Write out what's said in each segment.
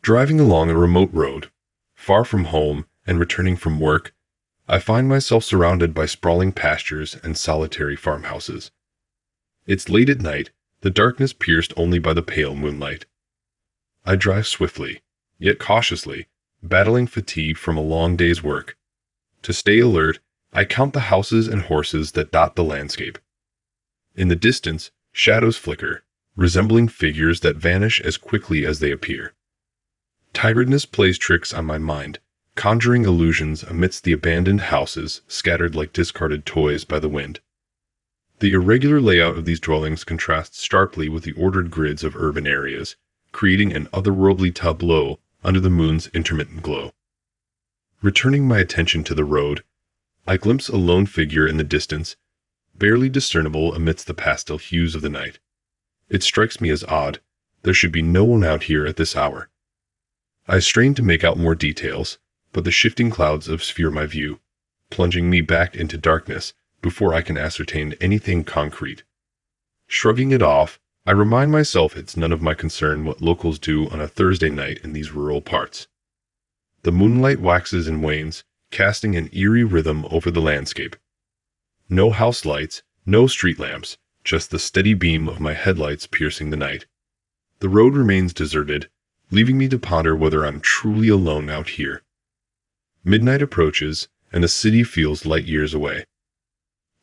Driving along a remote road, far from home and returning from work, I find myself surrounded by sprawling pastures and solitary farmhouses. It's late at night, the darkness pierced only by the pale moonlight. I drive swiftly, yet cautiously, battling fatigue from a long day's work. To stay alert, I count the houses and horses that dot the landscape. In the distance, shadows flicker, resembling figures that vanish as quickly as they appear. Tiredness plays tricks on my mind, conjuring illusions amidst the abandoned houses scattered like discarded toys by the wind. The irregular layout of these dwellings contrasts sharply with the ordered grids of urban areas, creating an otherworldly tableau under the moon's intermittent glow. Returning my attention to the road, I glimpse a lone figure in the distance, barely discernible amidst the pastel hues of the night. It strikes me as odd. There should be no one out here at this hour. I strain to make out more details, but the shifting clouds obscure my view, plunging me back into darkness before I can ascertain anything concrete. Shrugging it off, I remind myself it's none of my concern what locals do on a Thursday night in these rural parts. The moonlight waxes and wanes, casting an eerie rhythm over the landscape. No house lights, no street lamps, just the steady beam of my headlights piercing the night. The road remains deserted, leaving me to ponder whether I'm truly alone out here. Midnight approaches, and the city feels light years away.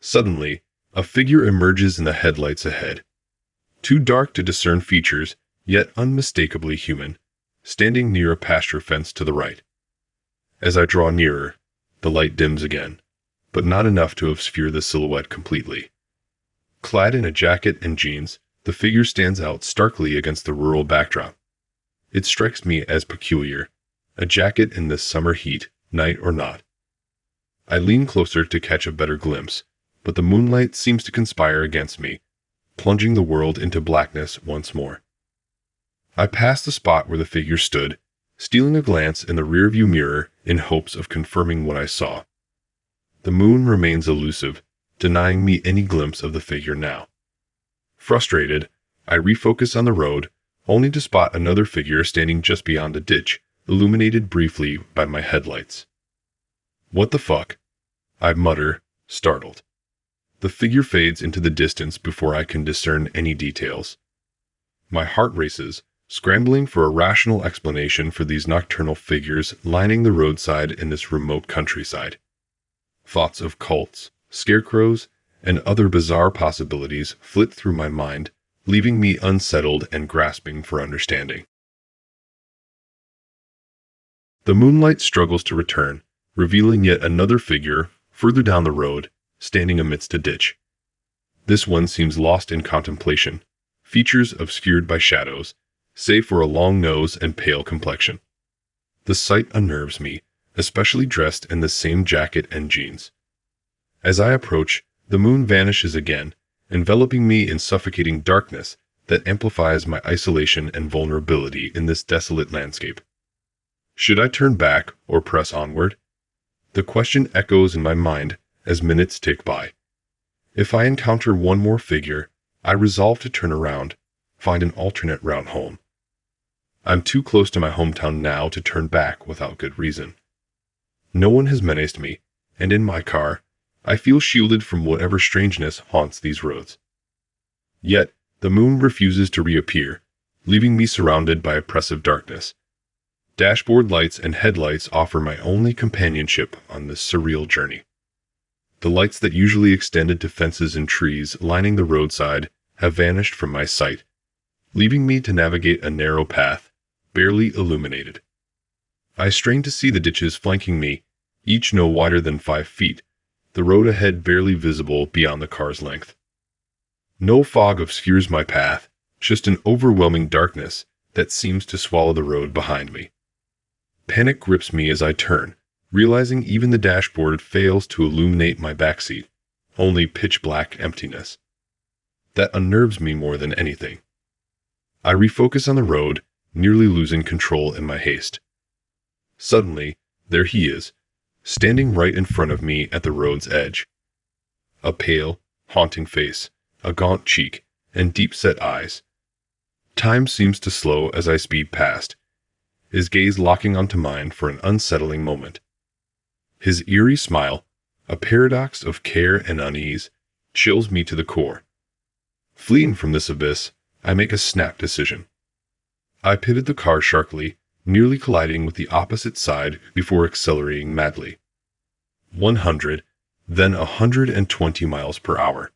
Suddenly, a figure emerges in the headlights ahead. Too dark to discern features, yet unmistakably human, standing near a pasture fence to the right. As I draw nearer, the light dims again, but not enough to obscure the silhouette completely. Clad in a jacket and jeans, the figure stands out starkly against the rural backdrop. It strikes me as peculiar, a jacket in this summer heat, night or not. I lean closer to catch a better glimpse, but the moonlight seems to conspire against me, plunging the world into blackness once more. I pass the spot where the figure stood, stealing a glance in the rearview mirror in hopes of confirming what I saw. The moon remains elusive, denying me any glimpse of the figure now. Frustrated, I refocus on the road, only to spot another figure standing just beyond a ditch, illuminated briefly by my headlights. "What the fuck?" I mutter, startled. The figure fades into the distance before I can discern any details. My heart races, scrambling for a rational explanation for these nocturnal figures lining the roadside in this remote countryside. Thoughts of cults, scarecrows, and other bizarre possibilities flit through my mind, leaving me unsettled and grasping for understanding. The moonlight struggles to return, revealing yet another figure, further down the road, standing amidst a ditch. This one seems lost in contemplation, features obscured by shadows, save for a long nose and pale complexion. The sight unnerves me, especially dressed in the same jacket and jeans. As I approach, the moon vanishes again, enveloping me in suffocating darkness that amplifies my isolation and vulnerability in this desolate landscape. Should I turn back or press onward? The question echoes in my mind as minutes tick by. If I encounter one more figure, I resolve to turn around, find an alternate route home. I'm too close to my hometown now to turn back without good reason. No one has menaced me, and in my car, I feel shielded from whatever strangeness haunts these roads. Yet, the moon refuses to reappear, leaving me surrounded by oppressive darkness. Dashboard lights and headlights offer my only companionship on this surreal journey. The lights that usually extended to fences and trees lining the roadside have vanished from my sight, leaving me to navigate a narrow path, barely illuminated. I strain to see the ditches flanking me, each no wider than 5 feet, the road ahead barely visible beyond the car's length. No fog obscures my path, just an overwhelming darkness that seems to swallow the road behind me. Panic grips me as I turn, realizing even the dashboard fails to illuminate my backseat, only pitch-black emptiness. That unnerves me more than anything. I refocus on the road, nearly losing control in my haste. Suddenly, there he is, standing right in front of me at the road's edge. A pale, haunting face, a gaunt cheek, and deep-set eyes. Time seems to slow as I speed past, his gaze locking onto mine for an unsettling moment. His eerie smile, a paradox of care and unease, chills me to the core. Fleeing from this abyss, I make a snap decision. I pitted the car sharply, nearly colliding with the opposite side before accelerating madly. 100, then 120 miles per hour.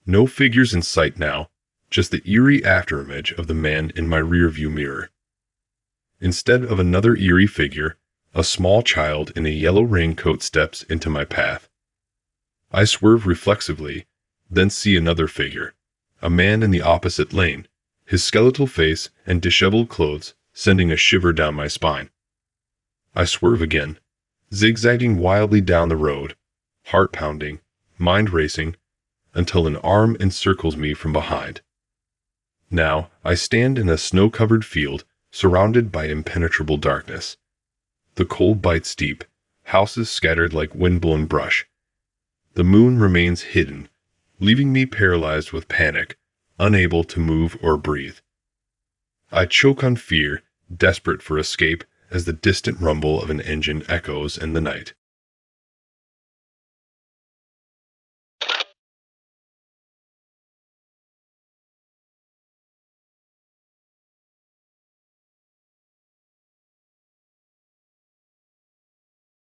No figures in sight now, just the eerie afterimage of the man in my rearview mirror. Instead of another eerie figure, a small child in a yellow raincoat steps into my path. I swerve reflexively, then see another figure, a man in the opposite lane, his skeletal face and disheveled clothes sending a shiver down my spine. I swerve again, zigzagging wildly down the road, heart pounding, mind racing, until an arm encircles me from behind. Now I stand in a snow-covered field surrounded by impenetrable darkness. The cold bites deep, houses scattered like wind-blown brush. The moon remains hidden, leaving me paralyzed with panic, unable to move or breathe. I choke on fear, desperate for escape as the distant rumble of an engine echoes in the night.